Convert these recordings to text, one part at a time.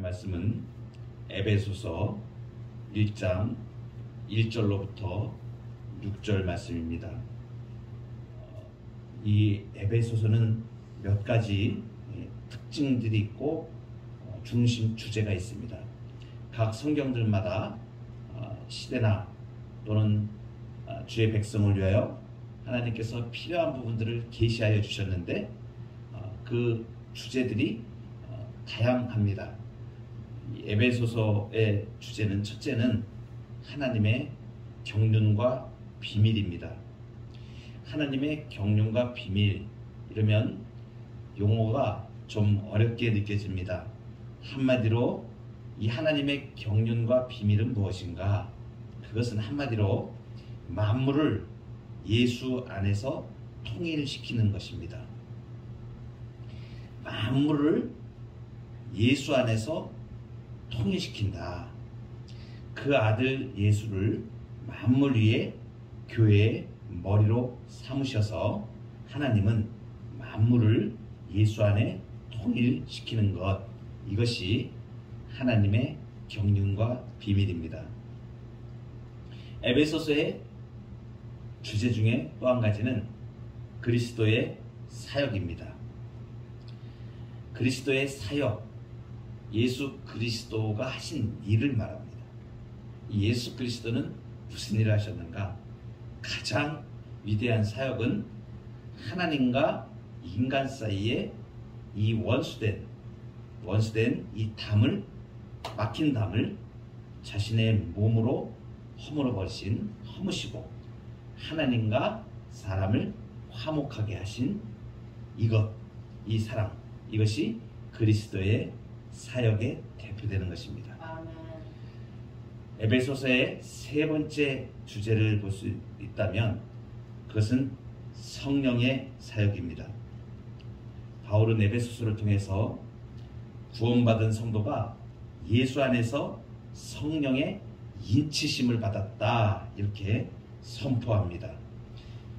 말씀은 에베소서 1장 1절로부터 6절 말씀입니다. 이 에베소서는 몇 가지 특징들이 있고 중심 주제가 있습니다. 각 성경들마다 시대나 또는 주의 백성을 위하여 하나님께서 필요한 부분들을 계시하여 주셨는데 그 주제들이 다양합니다. 에베소서의 주제는 첫째는 하나님의 경륜과 비밀입니다. 하나님의 경륜과 비밀, 이러면 용어가 좀 어렵게 느껴집니다. 한마디로 이 하나님의 경륜과 비밀은 무엇인가? 그것은 한마디로 만물을 예수 안에서 통일시키는 것입니다. 만물을 예수 안에서 통일시킨다. 그 아들 예수를 만물 위에 교회의 머리로 삼으셔서 하나님은 만물을 예수 안에 통일시키는 것, 이것이 하나님의 경륜과 비밀입니다. 에베소서의 주제 중에 또 한 가지는 그리스도의 사역입니다. 그리스도의 사역, 예수 그리스도가 하신 일을 말합니다. 예수 그리스도는 무슨 일을 하셨는가? 가장 위대한 사역은 하나님과 인간 사이에 이 원수된 이 담을, 막힌 담을 자신의 몸으로 허물어 버리신, 허무시고 하나님과 사람을 화목하게 하신 이 사랑, 이것이 그리스도의 사역에 대표되는 것입니다. 아멘. 에베소서의 세 번째 주제를 볼 수 있다면 그것은 성령의 사역입니다. 바울은 에베소서를 통해서 구원받은 성도가 예수 안에서 성령의 인치심을 받았다, 이렇게 선포합니다.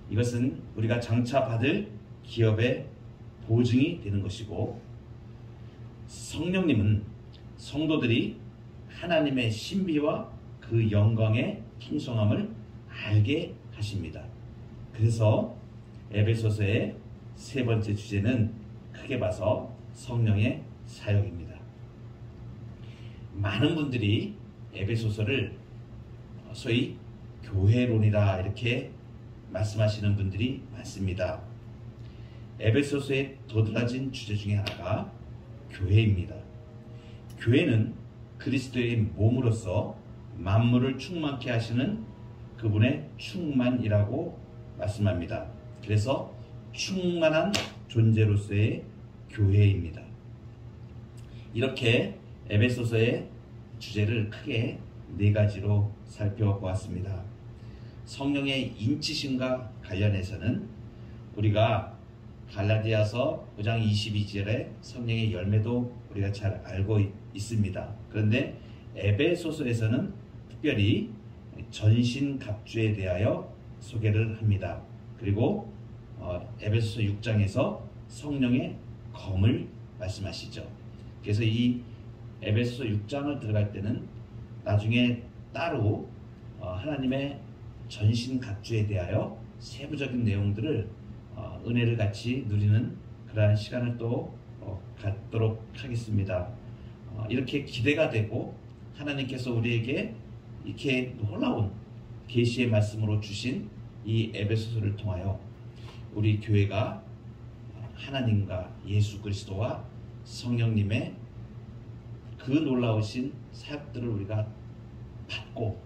이것은 우리가 장차 받을 기업의 보증이 되는 것이고, 성령님은 성도들이 하나님의 신비와 그 영광의 풍성함을 알게 하십니다. 그래서 에베소서의 세 번째 주제는 크게 봐서 성령의 사역입니다. 많은 분들이 에베소서를 소위 교회론이다, 이렇게 말씀하시는 분들이 많습니다. 에베소서의 도드라진 주제 중에 하나가 교회입니다. 교회는 그리스도의 몸으로서 만물을 충만케 하시는 그분의 충만이라고 말씀합니다. 그래서 충만한 존재로서의 교회입니다. 이렇게 에베소서의 주제를 크게 네 가지로 살펴보았습니다. 성령의 인치심과 관련해서는 우리가 갈라디아서 5장 22절에 성령의 열매도 우리가 잘 알고 있습니다. 그런데 에베소서에서는 특별히 전신갑주에 대하여 소개를 합니다. 그리고 에베소서 6장에서 성령의 검을 말씀하시죠. 그래서 이 에베소서 6장을 들어갈 때는 나중에 따로 하나님의 전신갑주에 대하여 세부적인 내용들을 은혜를 같이 누리는 그러한 시간을 또 갖도록 하겠습니다. 이렇게 기대가 되고 하나님께서 우리에게 이렇게 놀라운 계시의 말씀으로 주신 이 에베소서를 통하여 우리 교회가 하나님과 예수 그리스도와 성령님의 그 놀라우신 사역들을 우리가 받고,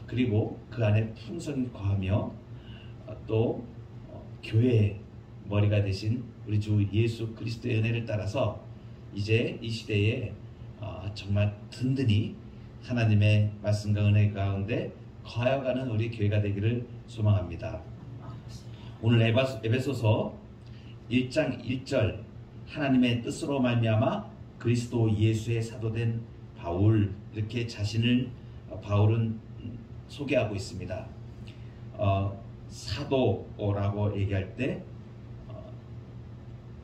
그리고 그 안에 풍성히 거하며 또 교회의 머리가 되신 우리 주 예수 그리스도의 은혜를 따라서 이제 이 시대에 정말 든든히 하나님의 말씀과 은혜 가운데 거하여가는 우리 교회가 되기를 소망합니다. 오늘 에베소서 1장 1절, 하나님의 뜻으로 말미암아 그리스도 예수의 사도된 바울, 이렇게 자신을 바울은 소개하고 있습니다. 사도라고 얘기할 때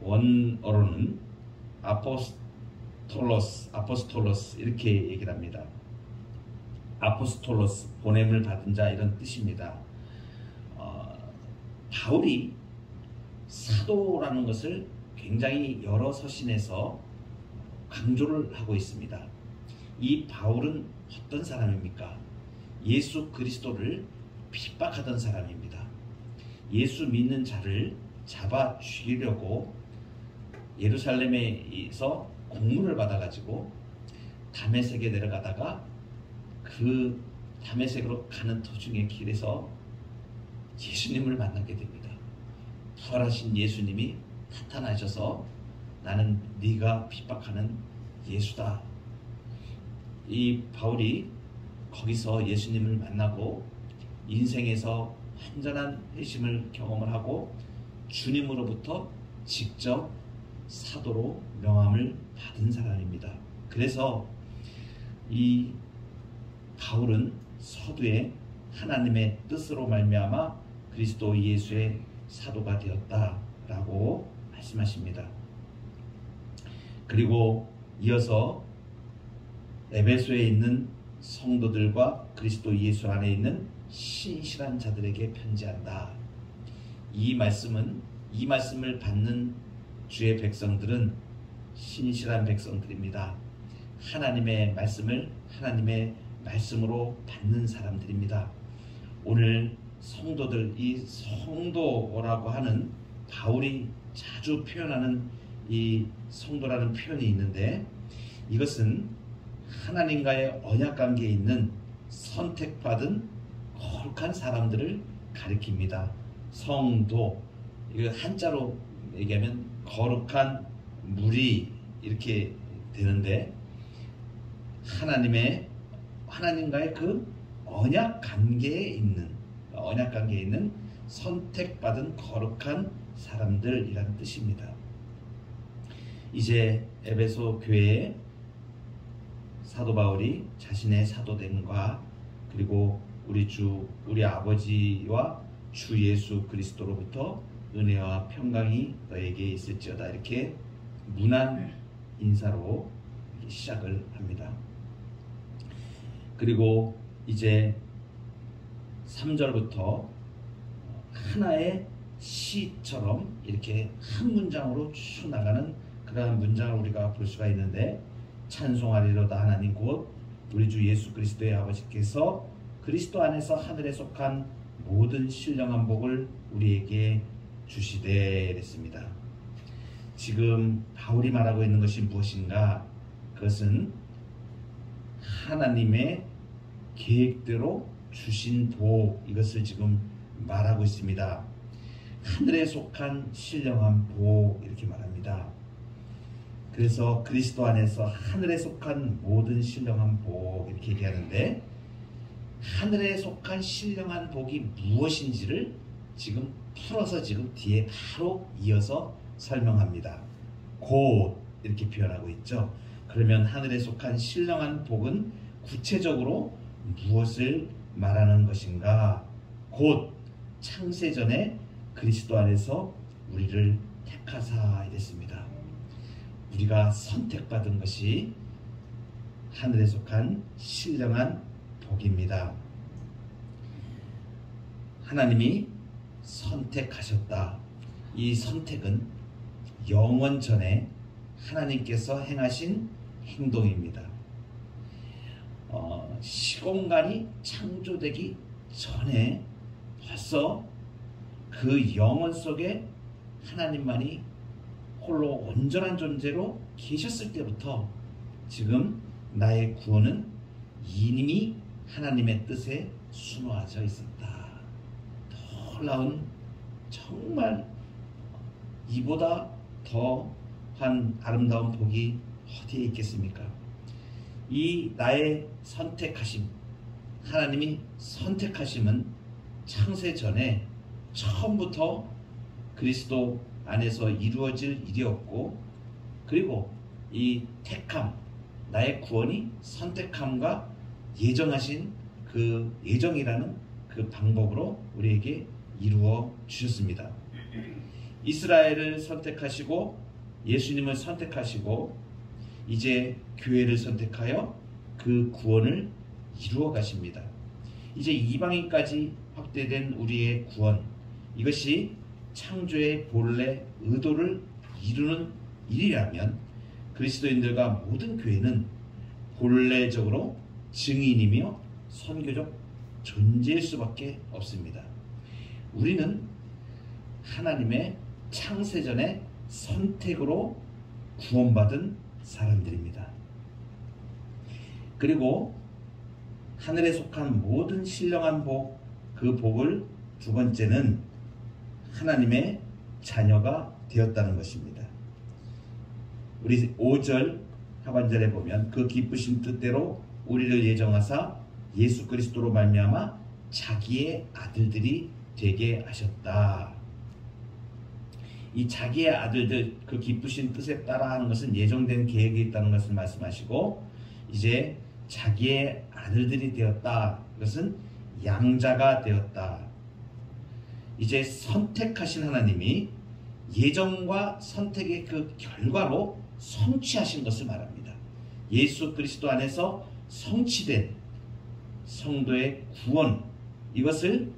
원어로는 아포스톨로스 이렇게 얘기를 합니다. 아포스톨로스, 보냄을 받은 자 이런 뜻입니다. 바울이 사도라는 것을 굉장히 여러 서신에서 강조를 하고 있습니다. 이 바울은 어떤 사람입니까? 예수 그리스도를 핍박하던 사람입니다. 예수 믿는 자를 잡아 죽이려고 예루살렘에서 공문을 받아가지고 다메섹에 내려가다가 그 다메섹으로 가는 도중의 길에서 예수님을 만나게 됩니다. 부활하신 예수님이 나타나셔서 나는 네가 핍박하는 예수다. 이 바울이 거기서 예수님을 만나고 인생에서 완전한 회심을 경험을 하고 주님으로부터 직접 사도로 명함을 받은 사람입니다. 그래서 이 바울은 서두에 하나님의 뜻으로 말미암아 그리스도 예수의 사도가 되었다라고 말씀하십니다. 그리고 이어서 에베소에 있는 성도들과 그리스도 예수 안에 있는 신실한 자들에게 편지한다. 이 말씀을 받는 주의 백성들은 신실한 백성들입니다. 하나님의 말씀을 하나님의 말씀으로 받는 사람들입니다. 오늘 성도들, 이 성도라고 하는 바울이 자주 표현하는 이 성도라는 표현이 있는데, 이것은 하나님과의 언약 관계에 있는 선택받은 거룩한 사람들을 가리킵니다. 성도, 이거 한자로 얘기하면 거룩한 무리 이렇게 되는데, 하나님과의 그 언약 관계에 있는 선택받은 거룩한 사람들이라는 뜻입니다. 이제 에베소 교회에 사도 바울이 자신의 사도됨과 그리고 우리 아버지와 주 예수 그리스도로부터 은혜와 평강이 너에게 있을지어다, 이렇게 문안 인사로 시작을 합니다. 그리고 이제 3절부터 하나의 시처럼 이렇게 한 문장으로 쭉 나가는 그러한 문장을 우리가 볼 수가 있는데, 찬송하리로다 하나님 곧 우리 주 예수 그리스도의 아버지께서 그리스도 안에서 하늘에 속한 모든 신령한 복을 우리에게 주시되 이랬습니다. 지금 바울이 말하고 있는 것이 무엇인가? 그것은 하나님의 계획대로 주신 복, 이것을 지금 말하고 있습니다. 하늘에 속한 신령한 복, 이렇게 말합니다. 그래서 그리스도 안에서 하늘에 속한 모든 신령한 복, 이렇게 얘기하는데, 하늘에 속한 신령한 복이 무엇인지를 지금 풀어서 지금 뒤에 바로 이어서 설명합니다. 곧 이렇게 표현하고 있죠. 그러면 하늘에 속한 신령한 복은 구체적으로 무엇을 말하는 것인가? 곧 창세전에 그리스도 안에서 우리를 택하사 이랬습니다. 우리가 선택받은 것이 하늘에 속한 신령한 복입니다. 하나님이 선택하셨다. 이 선택은 영원 전에 하나님께서 행하신 행동입니다. 시공간이 창조되기 전에 벌써 그 영원 속에 하나님만이 홀로 온전한 존재로 계셨을 때부터 지금 나의 구원은 이미 하나님의 뜻에 순화하여 있었다. 놀라운, 정말 이보다 더한 아름다운 복이 어디에 있겠습니까? 이 나의 선택하심, 하나님이 선택하심은 창세 전에 처음부터 그리스도 안에서 이루어질 일이었고, 그리고 이 택함, 나의 구원이 선택함과 예정하신 그 예정이라는 그 방법으로 우리에게 이루어 주셨습니다. 이스라엘을 선택하시고 예수님을 선택하시고 이제 교회를 선택하여 그 구원을 이루어 가십니다. 이제 이방인까지 확대된 우리의 구원, 이것이 창조의 본래 의도를 이루는 일이라면 그리스도인들과 모든 교회는 본래적으로 증인이며 선교적 존재일 수밖에 없습니다. 우리는 하나님의 창세전의 선택으로 구원받은 사람들입니다. 그리고 하늘에 속한 모든 신령한 복, 그 복을 두 번째는 하나님의 자녀가 되었다는 것입니다. 우리 5절 하반절에 보면 그 기쁘신 뜻대로 우리를 예정하사 예수 그리스도로 말미암아 자기의 아들들이 되게 하셨다. 이 자기의 아들들, 그 기쁘신 뜻에 따라 하는 것은 예정된 계획이 있다는 것을 말씀하시고, 이제 자기의 아들들이 되었다. 이것은 양자가 되었다. 이제 선택하신 하나님이 예정과 선택의 그 결과로 성취하신 것을 말합니다. 예수 그리스도 안에서 성취된 성도의 구원, 이것을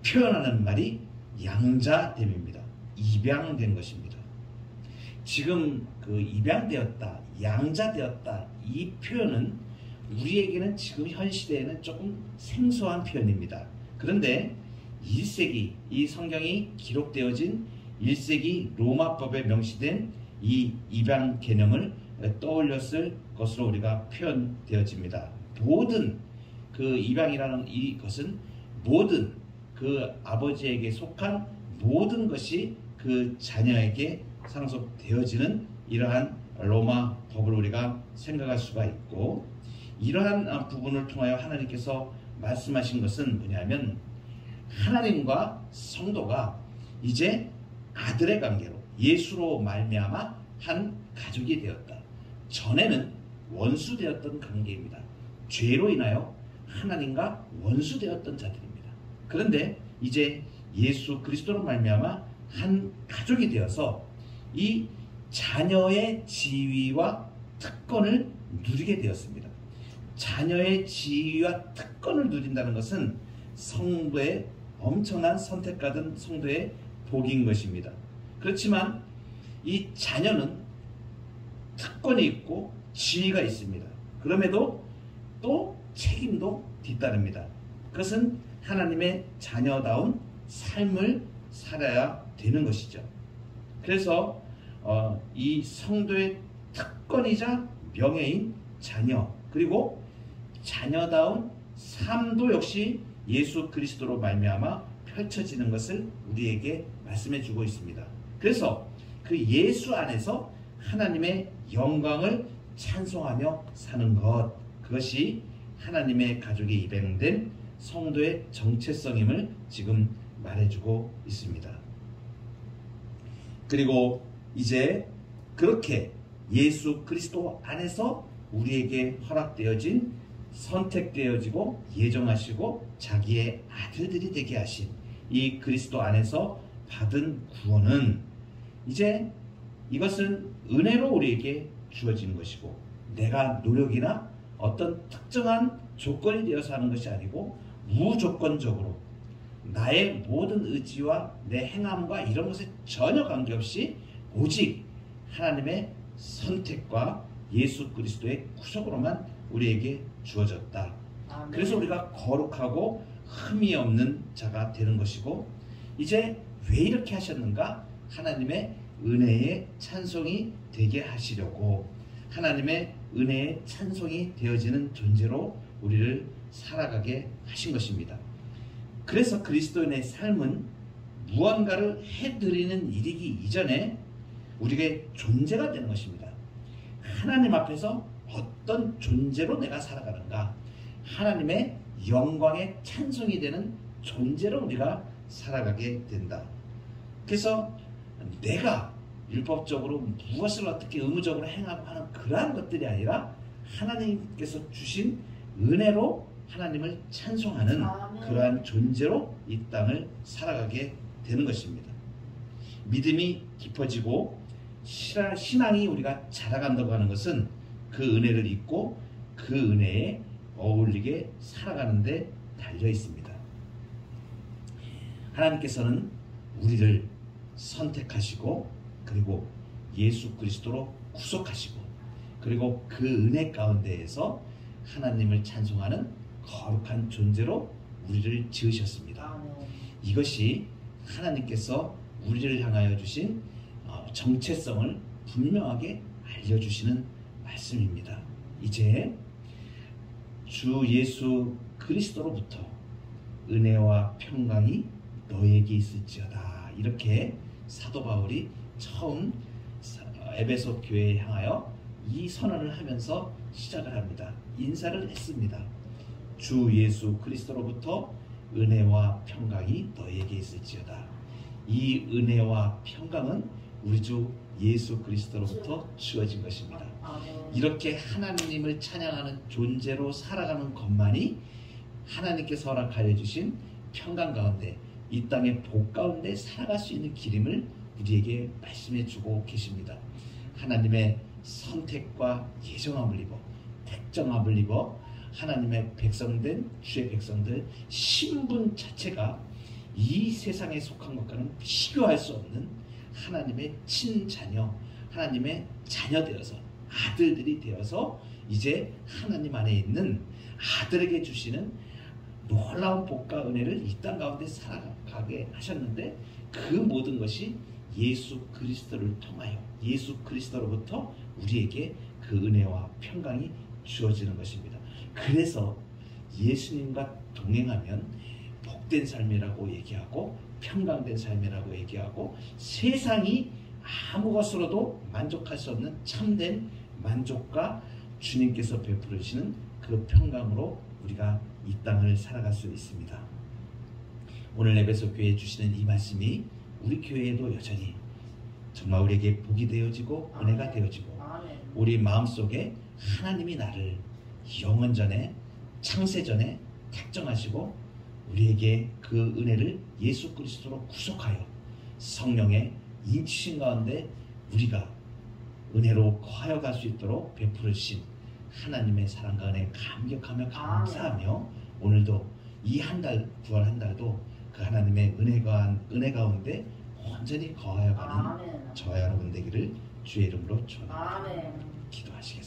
표현하는 말이 양자됨입니다. 입양된 것입니다. 지금 그 입양되었다, 양자되었다, 이 표현은 우리에게는 지금 현 시대에는 조금 생소한 표현입니다. 그런데 1세기 이 성경이 기록되어진 1세기 로마법에 명시된 이 입양 개념을 떠올렸을 것으로 우리가 표현되어집니다. 모든 그 입양이라는 이것은 모든 그 아버지에게 속한 모든 것이 그 자녀에게 상속되어지는 이러한 로마 법을 우리가 생각할 수가 있고, 이러한 부분을 통하여 하나님께서 말씀하신 것은 뭐냐면 하나님과 성도가 이제 아들의 관계로 예수로 말미암아 한 가족이 되었다. 전에는 원수되었던 관계입니다. 죄로 인하여 하나님과 원수되었던 자들입니다. 그런데 이제 예수 그리스도로 말미암아 한 가족이 되어서 이 자녀의 지위와 특권을 누리게 되었습니다. 자녀의 지위와 특권을 누린다는 것은 성도의 엄청난 선택받은 성도의 복인 것입니다. 그렇지만 이 자녀는 특권이 있고 지위가 있습니다. 그럼에도 또 책임도 뒤따릅니다. 그것은 하나님의 자녀다운 삶을 살아야 되는 것이죠. 그래서 이 성도의 특권이자 명예인 자녀, 그리고 자녀다운 삶도 역시 예수 그리스도로 말미암아 펼쳐지는 것을 우리에게 말씀해 주고 있습니다. 그래서 그 예수 안에서 하나님의 영광을 찬송하며 사는 것, 그것이 하나님의 가족에 입양된 성도의 정체성임을 지금 말해주고 있습니다. 그리고 이제 그렇게 예수 그리스도 안에서 우리에게 허락되어진, 선택되어지고 예정하시고 자기의 아들들이 되게 하신 이 그리스도 안에서 받은 구원은 이제 이것은 은혜로 우리에게 주어진 것이고, 내가 노력이나 어떤 특정한 조건이 되어서 하는 것이 아니고 무조건적으로 나의 모든 의지와 내 행함과 이런 것에 전혀 관계없이 오직 하나님의 선택과 예수 그리스도의 구속으로만 우리에게 주어졌다. 아멘. 그래서 우리가 거룩하고 흠이 없는 자가 되는 것이고, 이제 왜 이렇게 하셨는가? 하나님의 은혜의 찬송이 되게 하시려고, 하나님의 은혜의 찬송이 되어지는 존재로 우리를 살아가게 하신 것입니다. 그래서 그리스도인의 삶은 무언가를 해드리는 일이기 이전에 우리의 존재가 되는 것입니다. 하나님 앞에서 어떤 존재로 내가 살아가는가? 하나님의 영광의 찬송이 되는 존재로 우리가 살아가게 된다. 그래서 내가 율법적으로 무엇을 어떻게 의무적으로 행하고 하는 그러한 것들이 아니라 하나님께서 주신 은혜로 하나님을 찬송하는 그러한 존재로 이 땅을 살아가게 되는 것입니다. 믿음이 깊어지고 신앙이 우리가 자라간다고 하는 것은 그 은혜를 잊고 그 은혜에 어울리게 살아가는 데 달려 있습니다. 하나님께서는 우리를 선택하시고 그리고 예수 그리스도로 구속하시고 그리고 그 은혜 가운데에서 하나님을 찬송하는 거룩한 존재로 우리를 지으셨습니다. 이것이 하나님께서 우리를 향하여 주신 정체성을 분명하게 알려주시는 말씀입니다. 이제 주 예수 그리스도로부터 은혜와 평강이 너에게 있을지어다. 이렇게 사도 바울이 처음 에베소 교회에 향하여 이 선언을 하면서 시작을 합니다. 인사를 했습니다. 주 예수 그리스도로부터 은혜와 평강이 너에게 있을지어다. 이 은혜와 평강은 우리 주 예수 그리스도로부터 주어진 것입니다. 이렇게 하나님을 찬양하는 존재로 살아가는 것만이 하나님께서 허락하여 주신 평강 가운데 이 땅의 복 가운데 살아갈 수 있는 길임을 우리에게 말씀해 주고 계십니다. 하나님의 선택과 예정함을 입어 택정함을 입어 하나님의 백성된 주의 백성들 신분 자체가 이 세상에 속한 것과는 비교할 수 없는 하나님의 친자녀, 하나님의 자녀 되어서 아들들이 되어서 이제 하나님 안에 있는 아들에게 주시는 놀라운 복과 은혜를 이 땅 가운데 살아가게 하셨는데 그 모든 것이 예수 그리스도를 통하여 예수 그리스도로부터 우리에게 그 은혜와 평강이 주어지는 것입니다. 그래서 예수님과 동행하면 복된 삶이라고 얘기하고 평강된 삶이라고 얘기하고 세상이 아무 것으로도 만족할 수 없는 참된 만족과 주님께서 베풀으시는 그 평강으로 우리가 이 땅을 살아갈 수 있습니다. 오늘 에베소 교회에 주시는 이 말씀이 우리 교회에도 여전히 정말 우리에게 복이 되어지고 은혜가 되어지고 우리 마음속에 하나님이 나를 영원전에 창세전에 택정하시고 우리에게 그 은혜를 예수 그리스도로 구속하여 성령의 인치신 가운데 우리가 은혜로 거하여 갈 수 있도록 베풀으신 하나님의 사랑과 은혜에 감격하며 감사하며 오늘도 이 한 달 9월 한 달도 그 하나님의 은혜 가운데 온전히 거하여 가는 저와 여러분 되기를 주의 이름으로 축원합니다. 기도하시겠습니다.